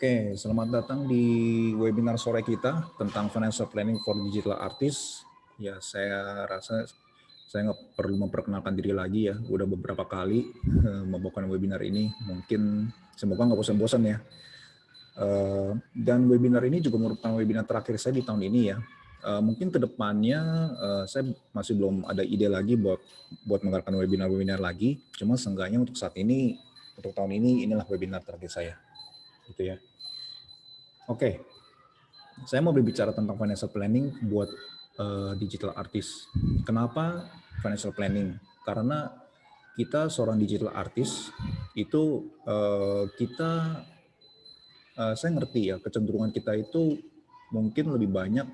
Oke, selamat datang di webinar sore kita tentang financial planning for digital artist. Ya, saya rasa saya nggak perlu memperkenalkan diri lagi ya. Udah beberapa kali membawakan webinar ini. Mungkin semoga nggak bosan-bosan ya. Dan webinar ini juga merupakan webinar terakhir saya di tahun ini ya. Mungkin kedepannya saya masih belum ada ide lagi buat mengadakan webinar-webinar lagi. Cuma seenggaknya untuk saat ini, untuk tahun ini inilah webinar terakhir saya, gitu ya. Oke, saya mau berbicara tentang financial planning buat digital artist. Kenapa financial planning? Karena kita seorang digital artist itu saya ngerti ya kecenderungan kita itu mungkin lebih banyak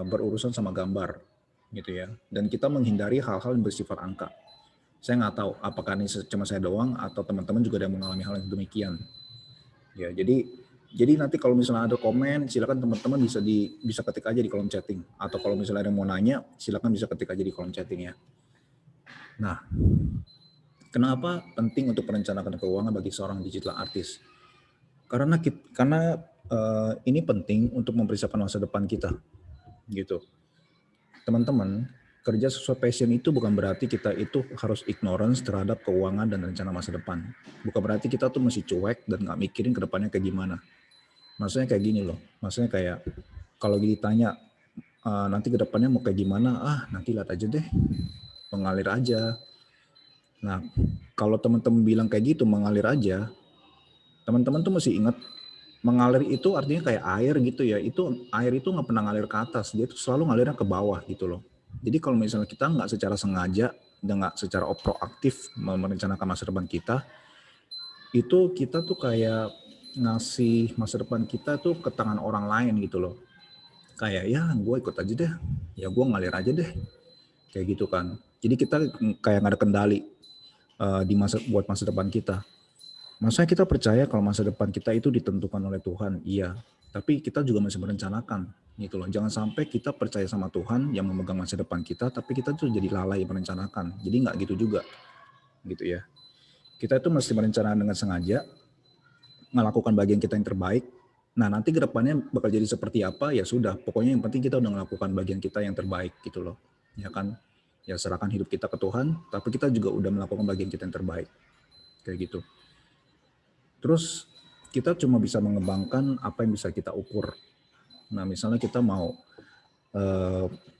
berurusan sama gambar gitu ya, dan kita menghindari hal-hal yang bersifat angka. Saya nggak tahu apakah ini cuma saya doang atau teman-teman juga ada yang mengalami hal yang demikian. Ya, jadi nanti kalau misalnya ada komen, silakan teman-teman bisa ketik aja di kolom chatting. Atau kalau misalnya ada yang mau nanya, silakan bisa ketik aja di kolom chatting ya. Nah, kenapa penting untuk merencanakan keuangan bagi seorang digital artist? Karena ini penting untuk mempersiapkan masa depan kita, gitu. Teman-teman, kerja sesuai passion itu bukan berarti kita itu harus ignorance terhadap keuangan dan rencana masa depan. Bukan berarti kita tuh masih cuek dan nggak mikirin ke depannya kayak gimana. Maksudnya kayak gini loh, maksudnya kayak kalau ditanya nanti ke depannya mau kayak gimana, nanti lihat aja deh, mengalir aja. Nah, kalau teman-teman bilang kayak gitu, mengalir aja, teman-teman tuh mesti ingat, mengalir itu artinya kayak air gitu ya, air itu nggak pernah ngalir ke atas, dia tuh selalu ngalirnya ke bawah gitu loh. Jadi kalau misalnya kita nggak secara sengaja, dan nggak secara proaktif merencanakan masa depan kita, itu kita tuh kayak ngasih masa depan kita tuh ke tangan orang lain gitu loh. Kayak ya gue ikut aja deh, ya gue ngalir aja deh, kayak gitu kan. Jadi kita kayak nggak ada kendali buat masa depan kita. Maksudnya kita percaya kalau masa depan kita itu ditentukan oleh Tuhan, iya. Tapi kita juga masih merencanakan gitu loh. Jangan sampai kita percaya sama Tuhan yang memegang masa depan kita, tapi kita tuh jadi lalai merencanakan. Jadi nggak gitu juga, gitu ya. Kita itu mesti merencanakan dengan sengaja, melakukan bagian kita yang terbaik. Nah, nanti ke depannya bakal jadi seperti apa, ya sudah. Pokoknya yang penting kita udah melakukan bagian kita yang terbaik gitu loh. Ya kan? Ya serahkan hidup kita ke Tuhan, tapi kita juga udah melakukan bagian kita yang terbaik. Kayak gitu. Terus kita cuma bisa mengembangkan apa yang bisa kita ukur. Nah, misalnya kita mau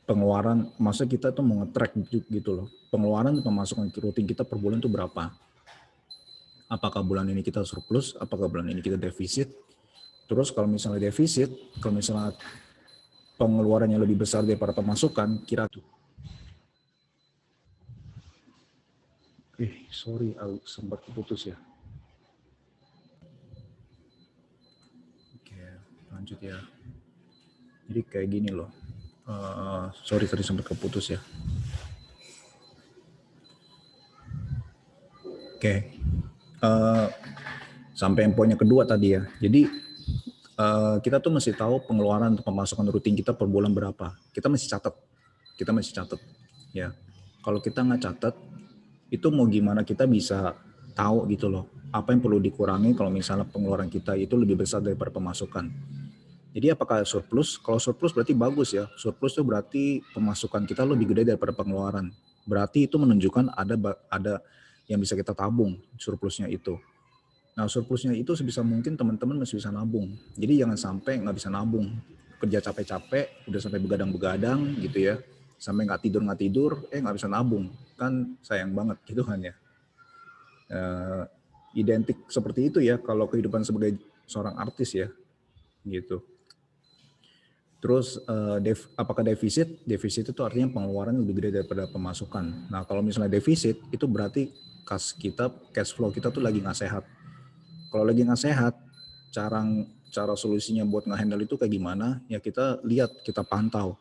pengeluaran, maksudnya kita tuh mau nge-track gitu loh. Pengeluaran pemasukan rutin kita per bulan tuh berapa? Apakah bulan ini kita surplus, apakah bulan ini kita defisit. Terus kalau misalnya defisit, kalau misalnya pengeluarannya lebih besar daripada pemasukan, kira tuh. Sorry, sempat putus ya. Oke, lanjut ya. Jadi kayak gini loh. Sorry tadi sempat keputus ya. Oke. Sampai yang poinnya kedua tadi ya. Jadi kita tuh mesti tahu pengeluaran atau pemasukan rutin kita per bulan berapa. Kita mesti catat. Kita mesti catat. Ya. Kalau kita nggak catat, itu mau gimana kita bisa tahu gitu loh. Apa yang perlu dikurangi kalau misalnya pengeluaran kita itu lebih besar daripada pemasukan. Jadi apakah surplus? Kalau surplus berarti bagus ya. Surplus itu berarti pemasukan kita lebih gede daripada pengeluaran. Berarti itu menunjukkan ada yang bisa kita tabung surplusnya itu. Nah, surplusnya itu sebisa mungkin teman-teman masih bisa nabung. Jadi jangan sampai nggak bisa nabung. Kerja capek-capek, udah sampai begadang-begadang gitu ya. Sampai nggak tidur, nggak bisa nabung. Kan sayang banget gitu kan ya. Identik seperti itu ya kalau kehidupan sebagai seorang artis ya. Gitu. Terus apakah defisit? Defisit itu artinya pengeluaran lebih gede daripada pemasukan. Nah, kalau misalnya defisit, itu berarti cash flow kita tuh lagi nggak sehat. Kalau lagi nggak sehat, cara solusinya buat nge-handle itu kayak gimana? Ya kita lihat, kita pantau.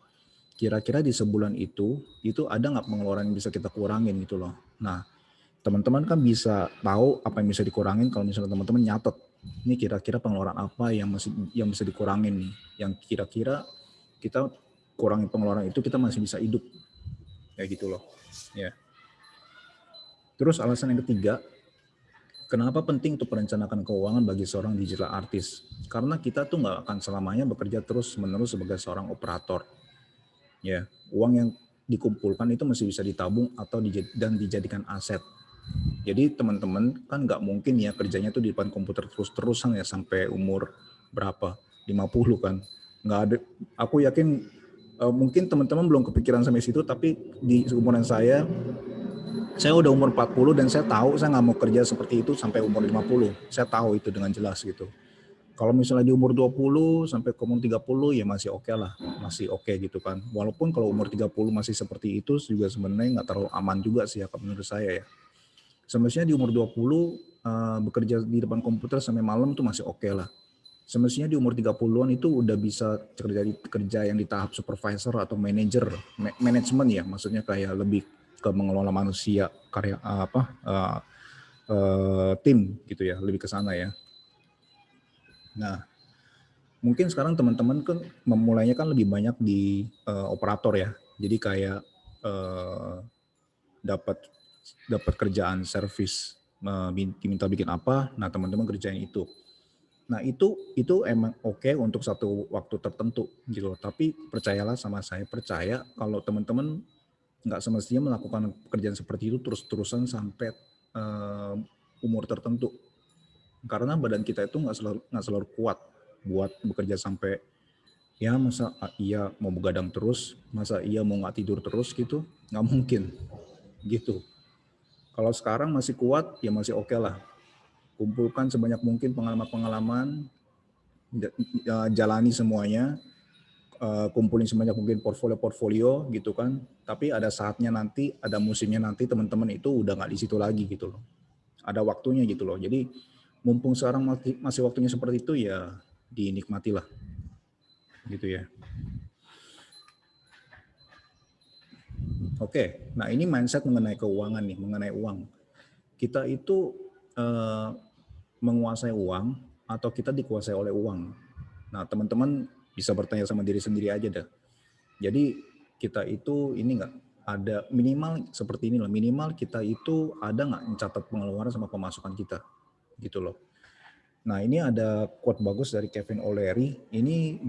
Kira-kira di sebulan itu ada nggak pengeluaran yang bisa kita kurangin gitu loh. Nah, teman-teman kan bisa tahu apa yang bisa dikurangin kalau misalnya teman-teman nyatet. Ini kira-kira pengeluaran apa yang bisa dikurangin nih. Yang kira-kira kita kurangin pengeluaran itu kita masih bisa hidup. Kayak gitu loh. Ya. Terus alasan yang ketiga, Kenapa penting untuk merencanakan keuangan bagi seorang digital artist? Karena kita tuh nggak akan selamanya bekerja terus-menerus sebagai seorang operator. Ya, uang yang dikumpulkan itu masih bisa ditabung atau dan dijadikan aset. Jadi teman-teman kan nggak mungkin ya kerjanya tuh di depan komputer terus-terusan ya sampai umur berapa? 50 kan. Nggak ada, aku yakin mungkin teman-teman belum kepikiran sampai situ, tapi di umuran saya udah umur 40 dan saya tahu saya nggak mau kerja seperti itu sampai umur 50. Saya tahu itu dengan jelas gitu. Kalau misalnya di umur 20 sampai ke umur 30 ya masih oke lah, masih oke gitu kan. Walaupun kalau umur 30 masih seperti itu juga sebenarnya nggak terlalu aman juga sih ya menurut saya ya. Semestinya di umur 20 bekerja di depan komputer sampai malam tuh masih oke lah. Semestinya di umur 30-an itu udah bisa kerja yang di tahap supervisor atau manager, manajemen ya, maksudnya kayak lebih ke mengelola manusia, karya tim gitu ya, lebih ke sana ya. Nah, mungkin sekarang teman-teman kan memulainya kan lebih banyak di operator ya. Jadi kayak dapat kerjaan service, diminta bikin apa, nah teman-teman kerjain itu. Nah itu emang oke untuk satu waktu tertentu gitu loh. Tapi percayalah sama saya, percaya kalau teman-teman nggak semestinya melakukan pekerjaan seperti itu terus-terusan sampai umur tertentu. Karena badan kita itu nggak selalu kuat buat bekerja sampai ya masa iya mau begadang terus, masa iya mau nggak tidur terus gitu, nggak mungkin gitu. Kalau sekarang masih kuat ya masih oke lah. Kumpulkan sebanyak mungkin pengalaman-pengalaman, jalani semuanya, kumpulin sebanyak mungkin portfolio gitu kan. Tapi ada saatnya nanti, ada musimnya nanti teman-teman itu udah nggak di situ lagi gitu loh. Ada waktunya gitu loh. Jadi mumpung sekarang masih waktunya seperti itu ya dinikmatilah gitu ya. Oke, nah ini mindset mengenai keuangan nih, mengenai uang. Kita itu menguasai uang atau kita dikuasai oleh uang. Nah teman-teman bisa bertanya sama diri sendiri aja dah. Jadi kita itu ini nggak ada minimal seperti ini loh, minimal kita itu ada nggak mencatat pengeluaran sama pemasukan kita gitu loh. Nah ini ada quote bagus dari Kevin O'Leary.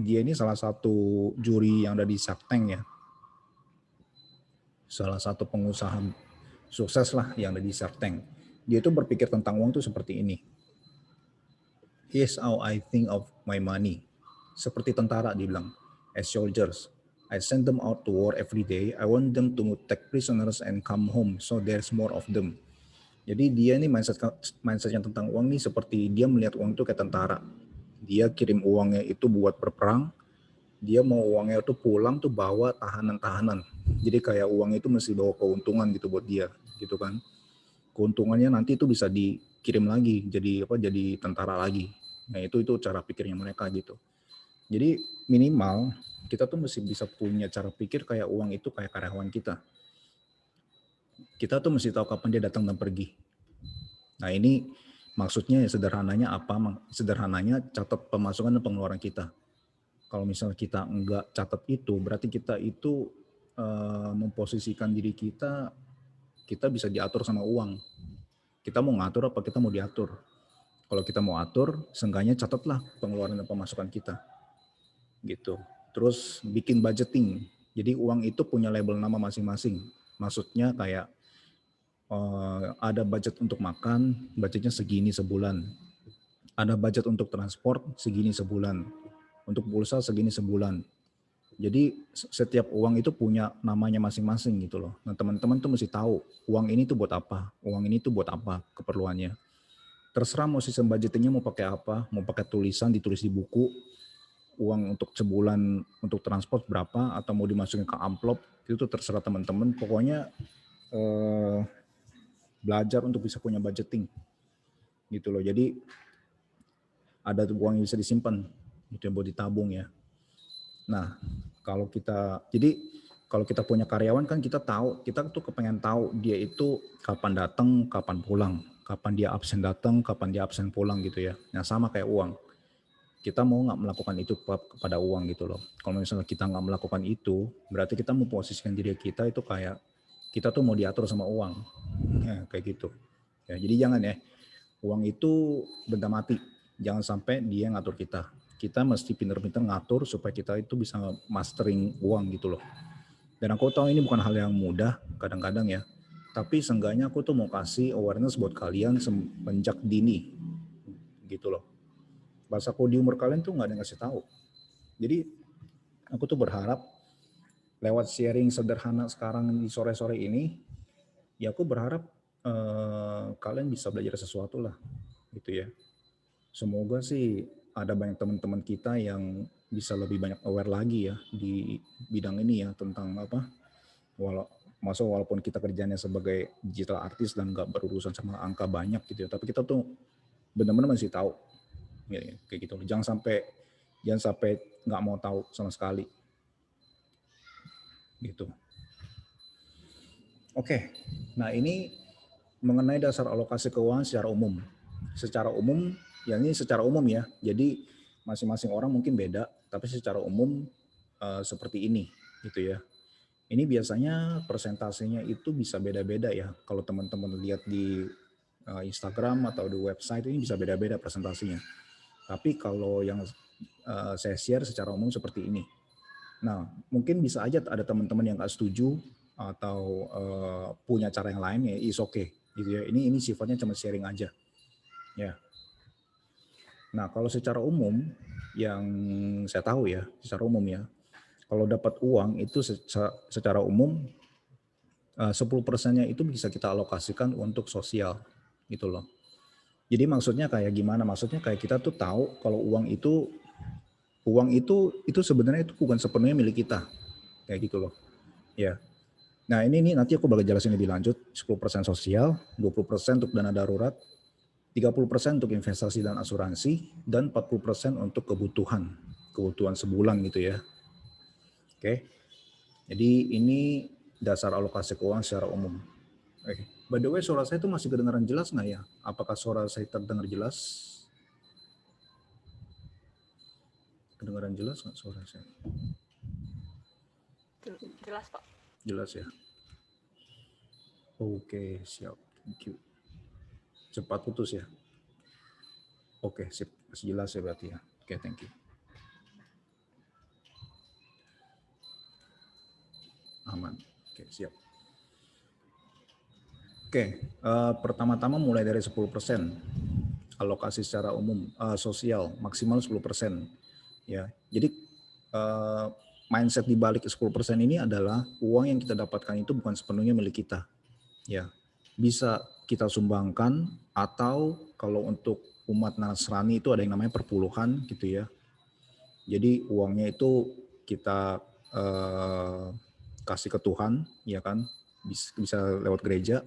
Dia ini salah satu juri yang ada di Shark Tank ya. Salah satu pengusaha sukses lah yang ada di Shark Tank. Dia itu berpikir tentang uang tuh seperti ini. Here's how I think of my money. Seperti tentara dia bilang, as soldiers, I send them out to war every day. I want them to take prisoners and come home, so there's more of them. Jadi dia ini mindsetnya tentang uang nih seperti dia melihat uang itu kayak tentara. Dia kirim uangnya itu buat berperang, dia mau uangnya itu pulang tuh bawa tahanan-tahanan. Jadi kayak uang itu mesti bawa keuntungan gitu buat dia, gitu kan. Keuntungannya nanti itu bisa dikirim lagi jadi tentara lagi. Nah, itu cara pikirnya mereka gitu. Jadi minimal kita tuh mesti bisa punya cara pikir kayak uang itu kayak karyawan kita. Kita tuh mesti tahu kapan dia datang dan pergi. Nah, ini maksudnya ya sederhananya apa? Sederhananya catat pemasukan dan pengeluaran kita. Kalau misalnya kita enggak catat itu, berarti kita itu memposisikan diri kita bisa diatur sama uang. Kita mau ngatur apa kita mau diatur. Kalau kita mau atur, seenggaknya catatlah pengeluaran dan pemasukan kita. Gitu. Terus bikin budgeting. Jadi uang itu punya label nama masing-masing. Maksudnya kayak ada budget untuk makan, budgetnya segini sebulan. Ada budget untuk transport, segini sebulan. Untuk pulsa, segini sebulan. Jadi setiap uang itu punya namanya masing-masing gitu loh. Nah teman-teman tuh mesti tahu uang ini tuh buat apa, uang ini tuh buat apa keperluannya. Terserah mau sistem budgetingnya mau pakai apa, mau pakai tulisan ditulis di buku, uang untuk sebulan untuk transport berapa atau mau dimasukin ke amplop, itu tuh terserah teman-teman. Pokoknya belajar untuk bisa punya budgeting gitu loh. Jadi ada uang yang bisa disimpan gitu buat ditabung ya. Nah, kalau kita punya karyawan kan kita tahu, kita tuh kepengen tahu dia itu kapan datang, kapan pulang, kapan dia absen datang, kapan dia absen pulang gitu ya. Nah sama kayak uang, kita mau nggak melakukan itu kepada uang gitu loh. Kalau misalnya kita nggak melakukan itu, berarti kita mau posisikan diri kita itu kayak kita tuh mau diatur sama uang, ya, kayak gitu. Ya, jadi jangan ya, Uang itu benda mati. Jangan sampai dia ngatur kita. Kita mesti pinter-pinter ngatur supaya kita itu bisa mastering uang gitu loh. Dan aku tahu ini bukan hal yang mudah kadang-kadang ya. Tapi seenggaknya aku tuh mau kasih awareness buat kalian semenjak dini. Gitu loh. Pas aku di umur kalian tuh nggak ada yang ngasih tahu. Jadi aku tuh berharap lewat sharing sederhana sekarang di sore-sore ini, ya aku berharap kalian bisa belajar sesuatu lah, gitu ya. Semoga sih ada banyak teman-teman kita yang bisa lebih banyak aware lagi ya di bidang ini ya, tentang apa, walaupun kita kerjanya sebagai digital artist dan nggak berurusan sama angka banyak gitu ya, tapi kita tuh benar-benar masih tahu ya, kayak gitu. Jangan sampai nggak mau tahu sama sekali gitu. Oke, nah ini mengenai dasar alokasi keuangan secara umum. Secara umum, ya ini secara umum ya. Jadi masing-masing orang mungkin beda, tapi secara umum seperti ini, gitu ya. Ini biasanya persentasenya itu bisa beda-beda ya. Kalau teman-teman lihat di Instagram atau di website ini bisa beda-beda presentasinya. Tapi kalau yang saya share secara umum seperti ini. Nah, mungkin bisa aja ada teman-teman yang nggak setuju atau punya cara yang lain, ya is okay gitu ya. Ini sifatnya cuma sharing aja ya. Nah, kalau secara umum yang saya tahu ya, secara umum ya, kalau dapat uang itu secara umum 10%-nya itu bisa kita alokasikan untuk sosial gitu loh. Jadi maksudnya kayak gimana? Maksudnya kayak kita tuh tahu kalau uang itu sebenarnya itu bukan sepenuhnya milik kita. Kayak gitu loh. Ya. Nah, ini nanti aku bakal jelasin lebih lanjut. 10% sosial, 20% untuk dana darurat, 30% untuk investasi dan asuransi, dan 40% untuk kebutuhan sebulan gitu ya. Oke. Jadi ini dasar alokasi keuangan secara umum. Oke. By the way, suara saya itu masih kedengaran jelas nggak ya? Apakah suara saya terdengar jelas? Kedengaran jelas nggak suara saya? Jelas Pak. Jelas ya. Oke, siap. Thank you. Cepat putus ya. Oke, sip. Masih jelas ya berarti ya. Oke, thank you. Aman. Oke, siap. Oke, pertama-tama mulai dari 10%. Alokasi secara umum, sosial, maksimal 10%. Ya, jadi mindset di balik 10% ini adalah uang yang kita dapatkan itu bukan sepenuhnya milik kita. Ya, bisa kita sumbangkan atau kalau untuk umat Nasrani itu ada yang namanya perpuluhan gitu ya. Jadi uangnya itu kita kasih ke Tuhan, ya kan, bisa lewat gereja.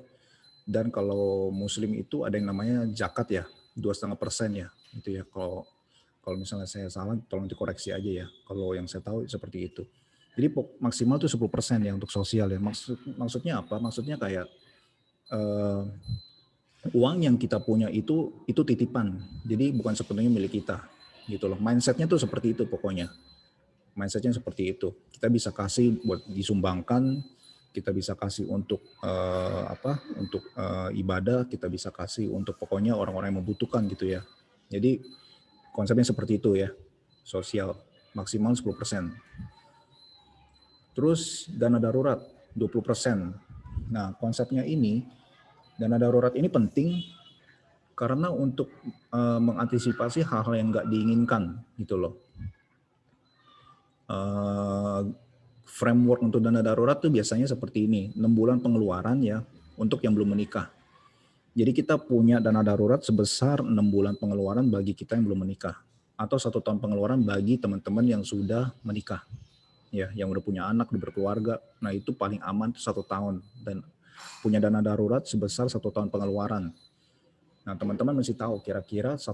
Dan kalau Muslim itu ada yang namanya zakat ya, 2,5% ya, gitu ya. Kalau misalnya saya salah, tolong dikoreksi aja ya. Kalau yang saya tahu seperti itu. Jadi maksimal tuh 10% ya untuk sosial ya. Maksudnya apa? Maksudnya kayak uang yang kita punya itu titipan. Jadi bukan sepenuhnya milik kita, gitu loh. Mindsetnya tuh seperti itu pokoknya. Mindsetnya seperti itu. Kita bisa kasih buat disumbangkan, kita bisa kasih untuk untuk ibadah, kita bisa kasih untuk pokoknya orang-orang yang membutuhkan gitu ya. Jadi konsepnya seperti itu ya. Sosial maksimal 10%. Terus dana darurat 20%. Nah, konsepnya ini dana darurat ini penting karena untuk mengantisipasi hal-hal yang nggak diinginkan gitu loh. Framework untuk dana darurat tuh biasanya seperti ini, 6 bulan pengeluaran ya untuk yang belum menikah. Jadi kita punya dana darurat sebesar 6 bulan pengeluaran bagi kita yang belum menikah, atau 1 tahun pengeluaran bagi teman-teman yang sudah menikah, ya, yang udah punya anak, udah berkeluarga. Nah itu paling aman 1 tahun dan punya dana darurat sebesar 1 tahun pengeluaran. Nah teman-teman mesti tahu kira-kira 1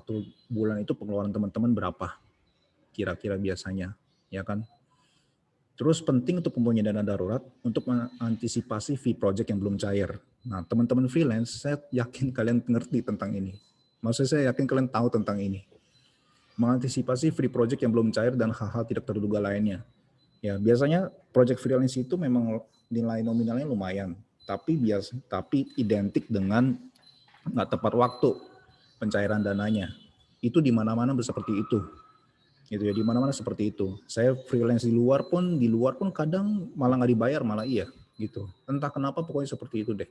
bulan itu pengeluaran teman-teman berapa, kira-kira biasanya, ya kan? Terus penting untuk mempunyai dana darurat untuk mengantisipasi fee project yang belum cair. Nah, teman-teman freelance, saya yakin kalian ngerti tentang ini. Maksudnya saya yakin kalian tahu tentang ini. Mengantisipasi free project yang belum cair dan hal-hal tidak terduga lainnya. Ya, biasanya project freelance itu memang nilai nominalnya lumayan, tapi identik dengan nggak tepat waktu pencairan dananya. Itu di mana-mana seperti itu. Gitu ya, di mana-mana seperti itu. Saya freelance di luar pun kadang malah nggak dibayar, malah iya gitu. Entah kenapa pokoknya seperti itu deh.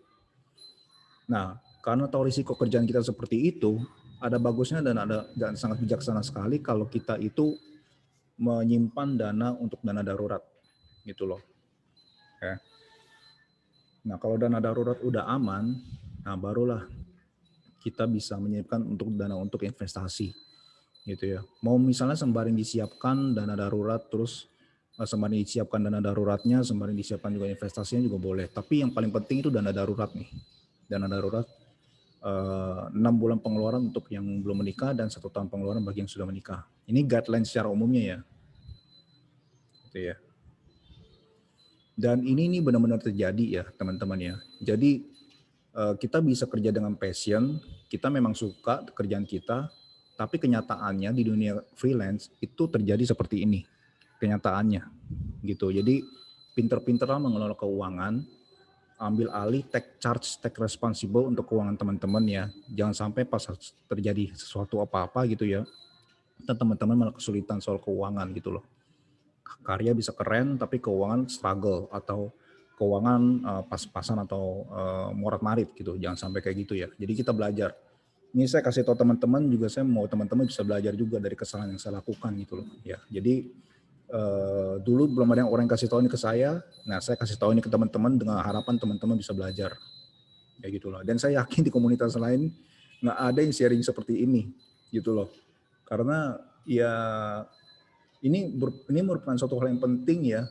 Nah, karena tahu risiko kerjaan kita seperti itu, ada bagusnya dan sangat bijaksana sekali kalau kita itu menyimpan dana untuk dana darurat gitu loh. Ya. Nah, kalau dana darurat udah aman, nah barulah kita bisa menyiapkan untuk dana untuk investasi gitu ya. Mau misalnya sembari disiapkan dana darurat, terus sembari disiapkan dana daruratnya, sembari disiapkan juga investasinya juga boleh. Tapi yang paling penting itu dana darurat nih. Dana darurat 6 bulan pengeluaran untuk yang belum menikah dan 1 tahun pengeluaran bagi yang sudah menikah. Ini guideline secara umumnya ya. Gitu ya. Dan ini benar-benar terjadi ya teman-teman ya. Jadi kita bisa kerja dengan passion, kita memang suka kerjaan kita, tapi kenyataannya di dunia freelance itu terjadi seperti ini. Kenyataannya gitu. Jadi pinter-pinterlah mengelola keuangan, ambil alih, take charge, take responsible untuk keuangan teman-teman ya. Jangan sampai pas terjadi sesuatu apa-apa gitu ya, teman-teman malah kesulitan soal keuangan gitu loh. Karya bisa keren tapi keuangan struggle, atau keuangan pas-pasan atau morat-marit gitu. Jangan sampai kayak gitu ya. Jadi kita belajar. Ini saya kasih tahu teman-teman juga, saya mau teman-teman bisa belajar juga dari kesalahan yang saya lakukan gitu loh ya. Jadi dulu belum ada orang yang kasih tahu ini ke saya. Nah, saya kasih tahu ini ke teman-teman dengan harapan teman-teman bisa belajar. Ya gitu loh. Dan saya yakin di komunitas lain nggak ada yang sharing seperti ini gitu loh. Karena ya ini merupakan suatu hal yang penting ya,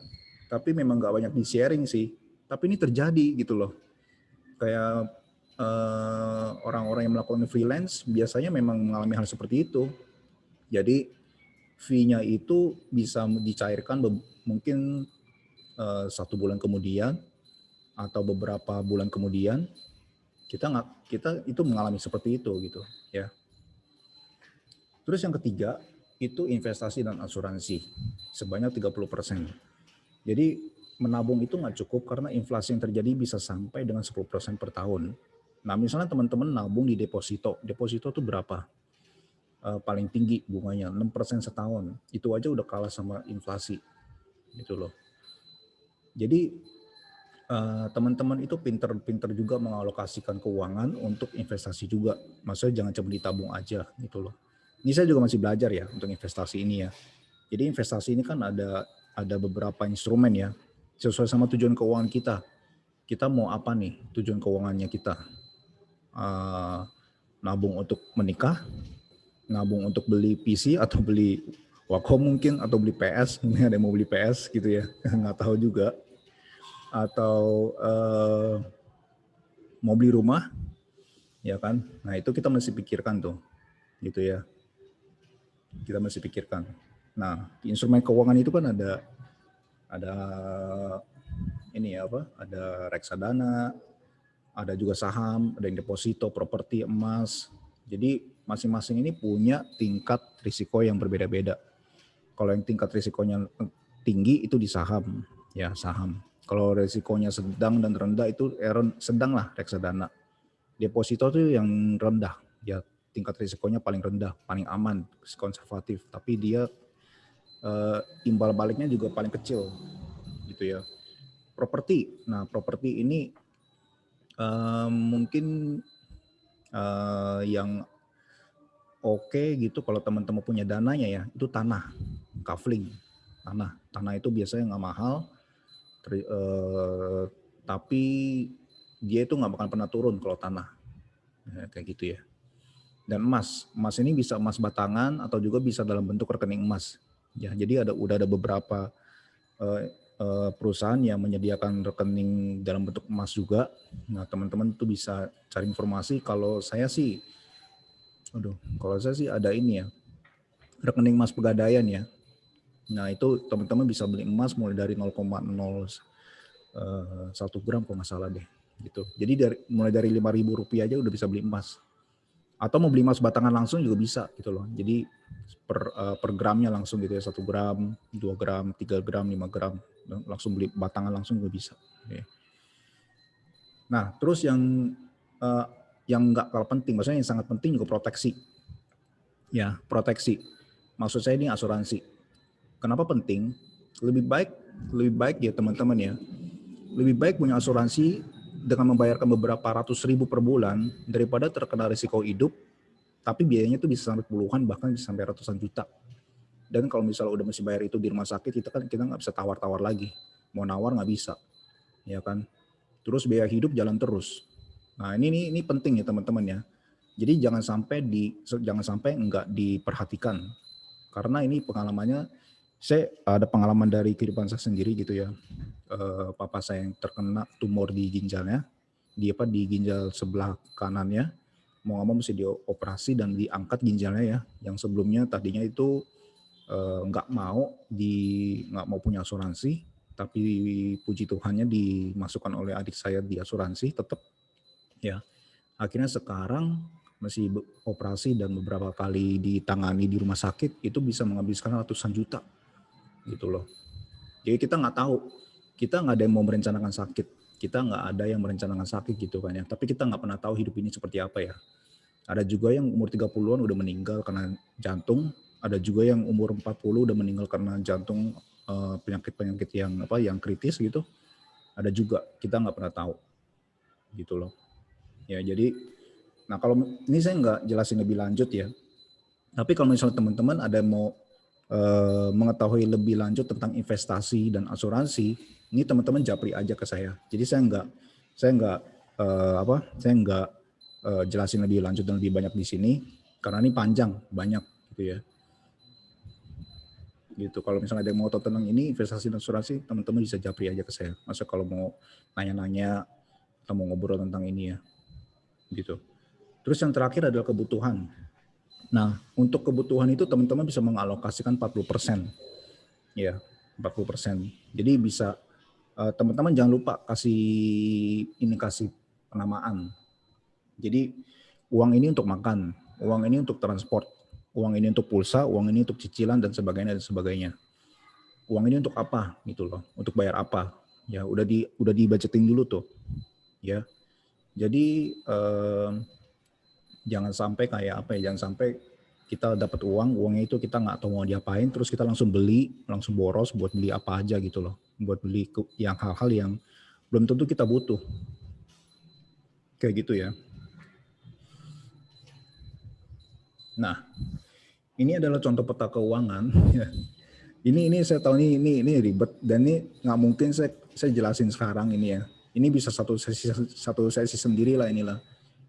tapi memang nggak banyak di sharing sih. Tapi ini terjadi gitu loh. Kayak orang-orang yang melakukan freelance biasanya memang mengalami hal seperti itu. Jadi fee-nya itu bisa dicairkan mungkin 1 bulan kemudian atau beberapa bulan kemudian. Kita itu mengalami seperti itu gitu ya. Terus yang ketiga itu investasi dan asuransi sebanyak 30%. Jadi menabung itu nggak cukup karena inflasi yang terjadi bisa sampai dengan 10% per tahun. Nah, misalnya teman-teman nabung di deposito itu berapa? Paling tinggi bunganya 6% setahun. Itu aja udah kalah sama inflasi gitu loh. Jadi teman-teman itu pinter-pinter juga mengalokasikan keuangan untuk investasi juga. Maksudnya jangan cuma ditabung aja gitu loh. Ini saya juga masih belajar ya untuk investasi ini ya. Jadi investasi ini kan ada beberapa instrumen ya, sesuai sama tujuan keuangan kita. Kita mau apa nih tujuan keuangannya kita? Nabung untuk menikah, nabung untuk beli PC atau beli Wacom mungkin, atau beli PS, mungkin ada yang mau beli PS gitu ya, nggak tahu juga. Atau mau beli rumah, ya kan? Nah itu kita mesti pikirkan tuh, gitu ya. Kita mesti pikirkan. Nah instrumen keuangan itu kan ada ini ya apa? Ada reksadana, ada juga saham, ada yang deposito, properti, emas. Jadi masing-masing ini punya tingkat risiko yang berbeda-beda. Kalau yang tingkat risikonya tinggi itu di saham, ya saham. Kalau risikonya sedang dan rendah itu sedang lah reksadana. Deposito itu yang rendah, ya tingkat risikonya paling rendah, paling aman, konservatif. Tapi dia imbal baliknya juga paling kecil, gitu ya. Properti, nah properti ini mungkin yang oke gitu kalau teman-teman punya dananya ya, itu tanah, kafling, tanah itu biasanya nggak mahal, tapi dia itu nggak bakal pernah turun kalau tanah, ya, kayak gitu ya. Dan emas ini bisa emas batangan atau juga bisa dalam bentuk rekening emas. Ya, jadi udah ada beberapa perusahaan yang menyediakan rekening dalam bentuk emas juga. Nah, teman-teman tuh bisa cari informasi. Kalau saya sih ada ini ya, rekening emas Pegadaian ya. Nah, itu teman-teman bisa beli emas mulai dari 0,01 gram kalau nggak salah deh. Gitu. Jadi mulai dari Rp5.000 aja udah bisa beli emas. Atau mau beli emas batangan langsung juga bisa gitu loh. Jadi per gramnya langsung gitu ya, 1 gram, 2 gram, 3 gram, 5 gram. Langsung beli batangan langsung juga bisa. Nah, terus yang yang nggak kalah penting, maksudnya yang sangat penting juga proteksi. Ya, proteksi. Maksud saya ini asuransi. Kenapa penting? Lebih baik ya teman-teman ya. Lebih baik punya asuransi dengan membayarkan beberapa ratus ribu per bulan daripada terkena risiko hidup, tapi biayanya itu bisa sampai puluhan bahkan bisa sampai ratusan juta. Dan kalau misalnya udah mesti bayar itu di rumah sakit, kita nggak bisa tawar-tawar lagi. Mau nawar nggak bisa, ya kan? Terus biaya hidup jalan terus. Nah ini penting ya teman-teman ya. Jadi jangan sampai nggak diperhatikan, karena ini pengalamannya, saya ada pengalaman dari kehidupan saya sendiri gitu ya. Papa saya yang terkena tumor di ginjalnya, di ginjal sebelah kanannya, mau nggak mau mesti dioperasi dan diangkat ginjalnya ya. Yang sebelumnya tadinya itu nggak mau punya asuransi, tapi puji Tuhannya dimasukkan oleh adik saya di asuransi tetap ya. Akhirnya sekarang masih operasi dan beberapa kali ditangani di rumah sakit itu bisa menghabiskan ratusan juta gitu loh. Jadi kita nggak tahu, kita nggak ada yang mau merencanakan sakit, kita nggak ada yang merencanakan sakit gitu kan ya. Tapi kita nggak pernah tahu hidup ini seperti apa ya. Ada juga yang umur 30-an udah meninggal karena jantung, ada juga yang umur 40 udah meninggal karena jantung, penyakit-penyakit yang kritis gitu. Ada juga, kita nggak pernah tahu gitu loh. Ya jadi, nah kalau ini saya nggak jelasin lebih lanjut ya. Tapi kalau misalnya teman-teman ada yang mau mengetahui lebih lanjut tentang investasi dan asuransi, ini teman-teman japri aja ke saya. Jadi saya nggak jelasin lebih lanjut dan lebih banyak di sini karena ini panjang banyak gitu ya. Gitu. Kalau misalnya ada yang mau tahu tentang ini investasi dan asuransi, teman-teman bisa japri aja ke saya. Masa kalau mau nanya-nanya atau mau ngobrol tentang ini ya, gitu. Terus yang terakhir adalah kebutuhan. Nah, untuk kebutuhan itu teman-teman bisa mengalokasikan 40%. Ya, 40%. Jadi bisa teman-teman jangan lupa kasih penamaan. Jadi uang ini untuk makan, uang ini untuk transport, uang ini untuk pulsa, uang ini untuk cicilan dan sebagainya. Uang ini untuk apa gitu loh, untuk bayar apa? Ya udah dibudgeting dulu tuh. Ya. Jadi jangan sampai jangan sampai kita dapat uangnya itu kita nggak tahu mau diapain, terus kita langsung boros buat beli apa aja gitu loh, buat beli yang hal-hal yang belum tentu kita butuh, kayak gitu ya. Nah, ini adalah contoh peta keuangan. ini saya tahu ini ribet dan ini nggak mungkin saya jelasin sekarang ini ya. Ini bisa satu sesi sendiri lah inilah.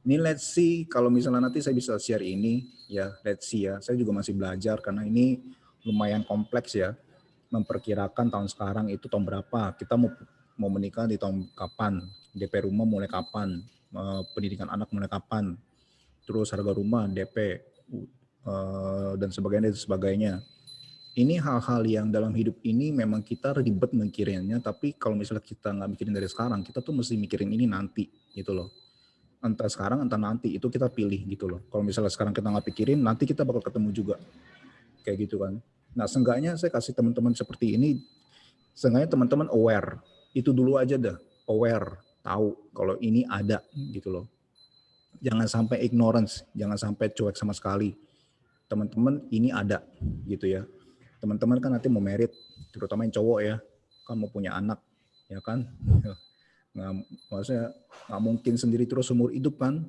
Ini let's see kalau misalnya nanti saya bisa share ini ya, let's see ya. Saya juga masih belajar karena ini lumayan kompleks ya. Memperkirakan tahun sekarang itu tahun berapa, kita mau menikah di tahun kapan, DP rumah mulai kapan, pendidikan anak mulai kapan, terus harga rumah, DP dan sebagainya. Ini hal-hal yang dalam hidup ini memang kita ribet mikirinnya, tapi kalau misalnya kita nggak mikirin dari sekarang, kita tuh mesti mikirin ini nanti gitu loh. Entah sekarang entah nanti, itu kita pilih gitu loh. Kalau misalnya sekarang kita nggak pikirin, nanti kita bakal ketemu juga kayak gitu kan. Nah seenggaknya saya kasih teman-teman seperti ini, seenggaknya teman-teman aware, itu dulu aja dah, aware, tahu kalau ini ada gitu loh. Jangan sampai ignorance, jangan sampai cuek sama sekali. Teman-teman ini ada gitu ya. Teman-teman kan nanti mau merit, terutama yang cowok ya, kan mau punya anak, ya kan. Maksudnya nggak mungkin sendiri terus seumur hidup kan.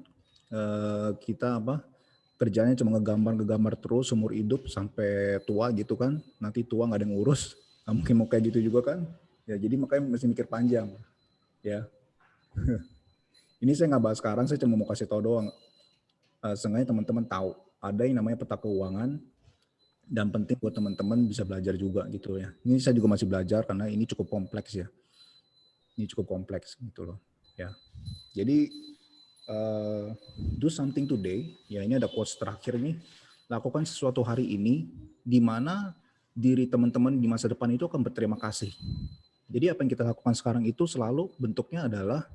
Kita kerjanya cuma ngegambar terus seumur hidup sampai tua gitu kan. Nanti tua nggak ada yang ngurus, nggak mungkin mau kayak gitu juga kan. Ya jadi makanya mesti mikir panjang ya. Ini saya nggak bahas sekarang, saya cuma mau kasih tahu doang. Seenggaknya teman-teman tahu ada yang namanya peta keuangan, dan penting buat teman-teman bisa belajar juga gitu ya. Ini saya juga masih belajar karena ini cukup kompleks ya. Ini cukup kompleks gitu loh ya. Jadi do something today, ya ini ada quotes terakhir nih, lakukan sesuatu hari ini di mana diri teman-teman di masa depan itu akan berterima kasih. Jadi apa yang kita lakukan sekarang itu selalu bentuknya adalah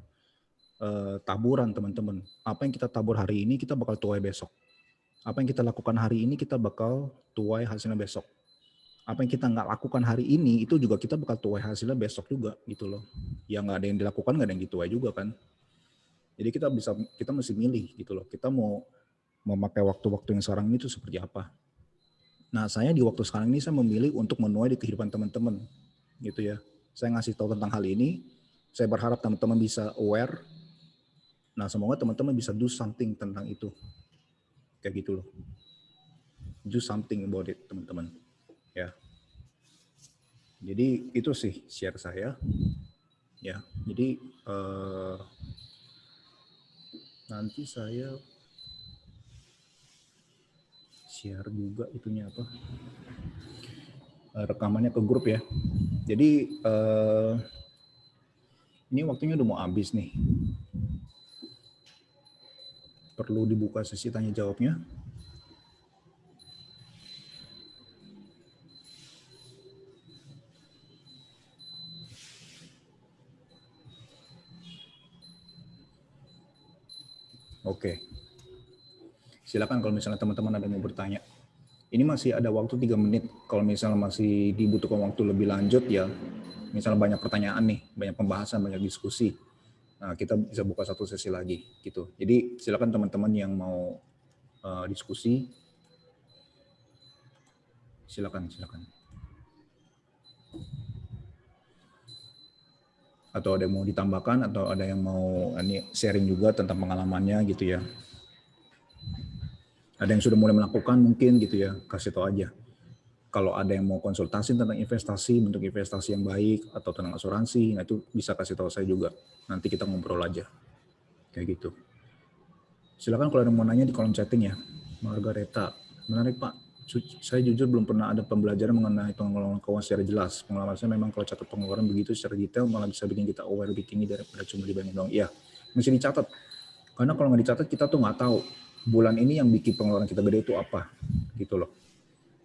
taburan teman-teman. Apa yang kita tabur hari ini kita bakal tuai besok. Apa yang kita lakukan hari ini kita bakal tuai hasilnya besok. Apa yang kita nggak lakukan hari ini itu juga kita bakal tuai hasilnya besok juga gitu loh. Ya nggak ada yang dilakukan, nggak ada yang dituai juga kan. Jadi kita mesti milih gitu loh. Kita mau memakai waktu-waktu yang sekarang itu seperti apa. Nah, saya di waktu sekarang ini saya memilih untuk menuai di kehidupan teman-teman gitu ya. Saya ngasih tahu tentang hal ini. Saya berharap teman-teman bisa aware. Nah, semoga teman-teman bisa do something tentang itu. Kayak gitu loh. Do something about it, teman-teman. Ya. Jadi itu sih share saya. Ya. Jadi nanti saya share juga itunya apa? Rekamannya ke grup ya. Jadi ini waktunya udah mau habis nih. Perlu dibuka sesi tanya jawabnya. Oke. Silakan kalau misalnya teman-teman ada yang mau bertanya. Ini masih ada waktu 3 menit. Kalau misalnya masih dibutuhkan waktu lebih lanjut ya, misalnya banyak pertanyaan nih, banyak pembahasan, banyak diskusi. Nah, kita bisa buka satu sesi lagi gitu. Jadi silakan teman-teman yang mau diskusi, silakan. Atau ada yang mau ditambahkan atau ada yang mau sharing juga tentang pengalamannya gitu ya. Ada yang sudah mulai melakukan mungkin gitu ya, kasih tahu aja. Kalau ada yang mau konsultasi tentang investasi, bentuk investasi yang baik atau tentang asuransi, nah itu bisa kasih tahu saya juga. Nanti kita ngobrol aja. Kayak gitu. Silakan kalau ada yang mau nanya di kolom chatting ya. Margareta, menarik Pak. Saya jujur belum pernah ada pembelajaran mengenai pengelolaan keuangan secara jelas. Pengalaman saya memang kalau catat pengeluaran begitu secara detail malah bisa bikin kita aware lebih tinggi daripada cuma dibayangin doang. Iya, mesti dicatat. Karena kalau nggak dicatat kita tuh nggak tahu bulan ini yang bikin pengeluaran kita gede itu apa, gitu loh.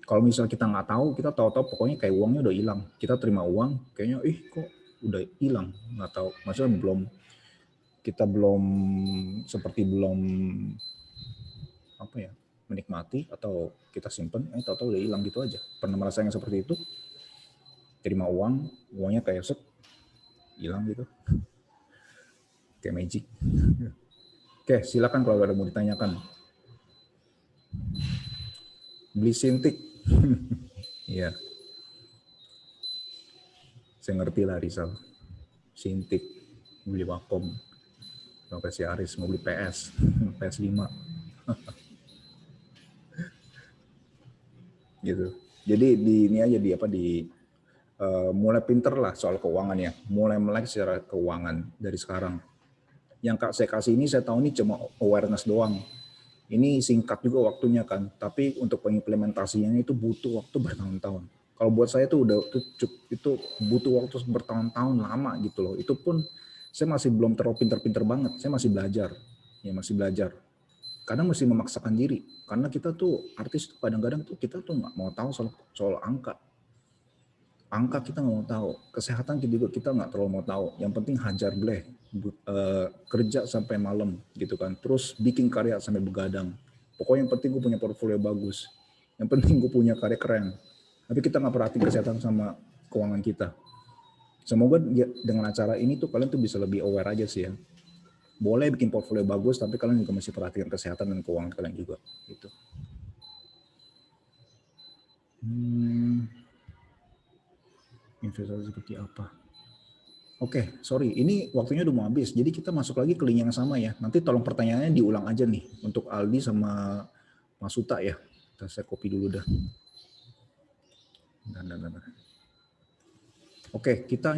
Kalau misalnya kita nggak tahu, kita tahu-tahu pokoknya kayak uangnya udah hilang. Kita terima uang, kayaknya kok udah hilang, nggak tahu. Maksudnya kita belum apa ya, menikmati atau kita simpen, tahu-tahu udah hilang gitu aja. Pernah merasa yang seperti itu? Terima uangnya kayak hilang gitu, kayak magic. Oke, silakan kalau ada mau ditanyakan. Beli Sintik. Iya. Saya ngerti lah Rizal. Sintik, beli Wacom. Mau kasih Aris, mau beli PS, PS5. Gitu. Jadi ini aja mulai pinter lah soal keuangan ya. Mulai melek secara keuangan dari sekarang. Yang saya kasih ini saya tahu ini cuma awareness doang. Ini singkat juga waktunya kan, tapi untuk pengimplementasinya itu butuh waktu bertahun-tahun. Kalau buat saya itu butuh waktu bertahun-tahun lama gitu loh. Itu pun saya masih belum terlalu pinter-pinter banget. Saya masih belajar. Ya masih belajar. Kadang mesti memaksakan diri. Karena kita tuh artis tuh kadang-kadang tuh kita tuh nggak mau tahu soal angka. Angka kita nggak mau tahu. Kesehatan juga kita nggak terlalu mau tahu. Yang penting hajar bleh. Kerja sampai malam gitu kan. Terus bikin karya sampai begadang. Pokoknya yang penting gue punya portfolio bagus. Yang penting gue punya karya keren. Tapi kita nggak perhatiin kesehatan sama keuangan kita. Semoga dengan acara ini tuh kalian tuh bisa lebih aware aja sih ya. Boleh bikin portfolio bagus, tapi kalian juga mesti perhatikan kesehatan dan keuangan kalian juga. Gitu. Investasi seperti apa? Oke, sorry. Ini waktunya udah mau habis. Jadi kita masuk lagi ke link yang sama ya. Nanti tolong pertanyaannya diulang aja nih. Untuk Aldi sama Mas Suta ya. Saya copy dulu dah. Oke, kita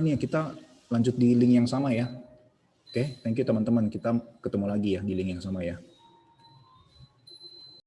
lanjut di link yang sama ya. Oke, thank you teman-teman. Kita ketemu lagi ya di link yang sama ya.